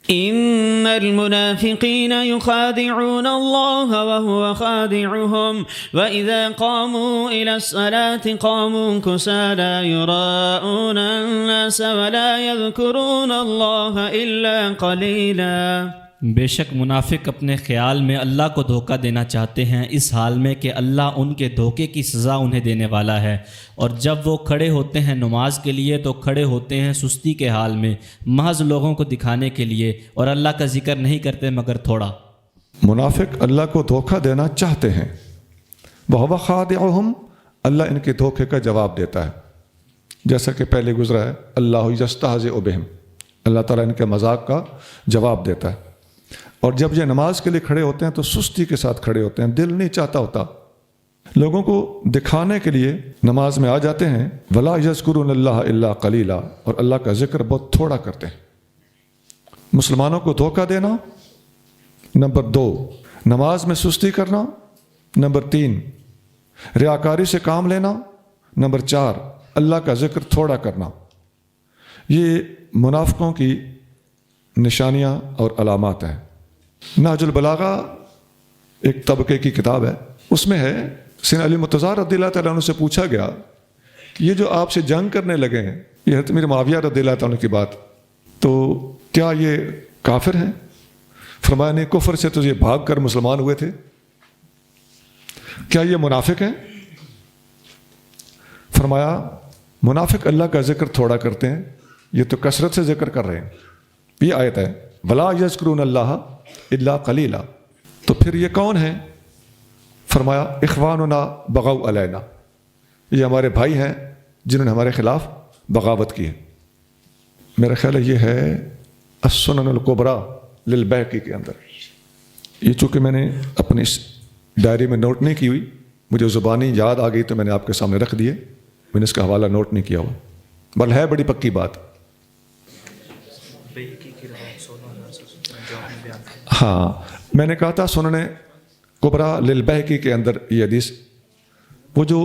إن المنافقين يخادعون الله وهو خادعهم وإذا قاموا إلى الصلاة قاموا كسالى يراءون الناس ولا يذكرون الله إلا قليلا۔ بے شک منافق اپنے خیال میں اللہ کو دھوکہ دینا چاہتے ہیں، اس حال میں کہ اللہ ان کے دھوکے کی سزا انہیں دینے والا ہے، اور جب وہ کھڑے ہوتے ہیں نماز کے لیے تو کھڑے ہوتے ہیں سستی کے حال میں، محض لوگوں کو دکھانے کے لیے، اور اللہ کا ذکر نہیں کرتے مگر تھوڑا۔ منافق اللہ کو دھوکہ دینا چاہتے ہیں، وَهُوَ خَادِعُهُمْ، اللہ ان کے دھوکے کا جواب دیتا ہے، جیسا کہ پہلے گزرا ہے، اللہ یستہزئ بہم، اللہ تعالیٰ ان کے مذاق کا جواب دیتا ہے۔ اور جب یہ نماز کے لیے کھڑے ہوتے ہیں تو سستی کے ساتھ کھڑے ہوتے ہیں، دل نہیں چاہتا ہوتا، لوگوں کو دکھانے کے لیے نماز میں آ جاتے ہیں، وَلَا يَذْكُرُونَ اللَّهَ إِلَّا قَلِيلًا، اور اللہ کا ذکر بہت تھوڑا کرتے ہیں۔ مسلمانوں کو دھوکہ دینا، نمبر 2 نماز میں سستی کرنا، نمبر 3 ریاکاری سے کام لینا، نمبر 4 اللہ کا ذکر تھوڑا کرنا۔ یہ منافقوں کی نشانیاں اور علامات ہیں۔ نہج البلاغہ ایک طبقے کی کتاب ہے، اس میں ہے سیدنا علی مرتضیٰ رضی اللہ تعالیٰ عنہ سے پوچھا گیا کہ یہ جو آپ سے جنگ کرنے لگے ہیں، یہ حضرت امیر معاویہ رضی اللہ تعالیٰ عنہ کی بات، تو کیا یہ کافر ہیں؟ فرمایا نہیں، کفر سے تو یہ بھاگ کر مسلمان ہوئے تھے۔ کیا یہ منافق ہیں؟ فرمایا منافق اللہ کا ذکر تھوڑا کرتے ہیں، یہ تو کثرت سے ذکر کر رہے ہیں۔ یہ آیت ہے وَلَا يَذْكُرُونَ اللَّهَ إِلَّا قَلِيلًا۔ تو پھر یہ کون ہیں؟ فرمایا اخواننا بغوا علینا، یہ ہمارے بھائی ہیں جنہوں نے ہمارے خلاف بغاوت کی ہے۔ میرا خیال ہے یہ ہے السنن الکبری للبیہقی کے اندر۔ یہ چونکہ میں نے اپنی اس ڈائری میں نوٹ نہیں کی ہوئی، مجھے زبانی یاد آ گئی تو میں نے آپ کے سامنے رکھ دیے، میں نے اس کا حوالہ نوٹ نہیں کیا ہوا، بل ہے بڑی پکی بات۔ ہاں میں نے کہا تھا سنن کبریٰ للبیہقی کے اندر یہ حدیث، وہ جو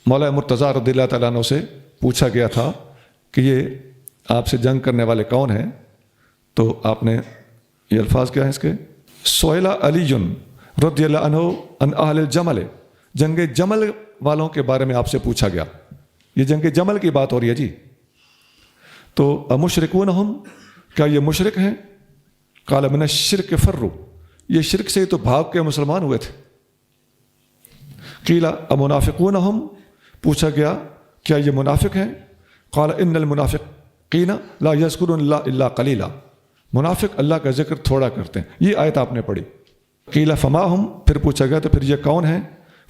مولا مرتضیٰ رضی اللہ تعالیٰ عنہ سے پوچھا گیا تھا کہ یہ آپ سے جنگ کرنے والے کون ہیں، تو آپ نے یہ الفاظ کیا ہیں اس کے، سئل علی رضی اللہ عنہ عن اہل الجمل، جنگ جمل والوں کے بارے میں آپ سے پوچھا گیا۔ یہ جنگ جمل کی بات ہو رہی ہے جی۔ تو امشرکون ہم، کیا یہ مشرک ہیں؟ قال من الشرک فروا، یہ شرک سے تو بھاگ کے مسلمان ہوئے تھے۔ قیل امنافقون ہم، پوچھا گیا کیا یہ منافق ہیں؟ قال ان المنافقین لا یذکرون اللہ الا قلیلا، منافق اللہ کا ذکر تھوڑا کرتے ہیں۔ یہ آیت آپ نے پڑھی۔ قیل فما ہم، پھر پوچھا گیا تو پھر یہ کون ہیں؟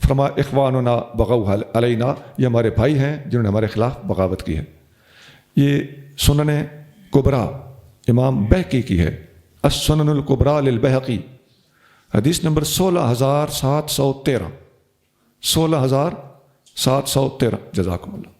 فرمایا اخواننا بغوا علینا، یہ ہمارے بھائی ہیں جنہوں نے ہمارے خلاف بغاوت کی ہے۔ یہ سنن کبریٰ امام بیہقی کی ہے، السنن الکبریٰ للبیہقی، حدیث نمبر 16713، 16713۔ جزاکم اللہ۔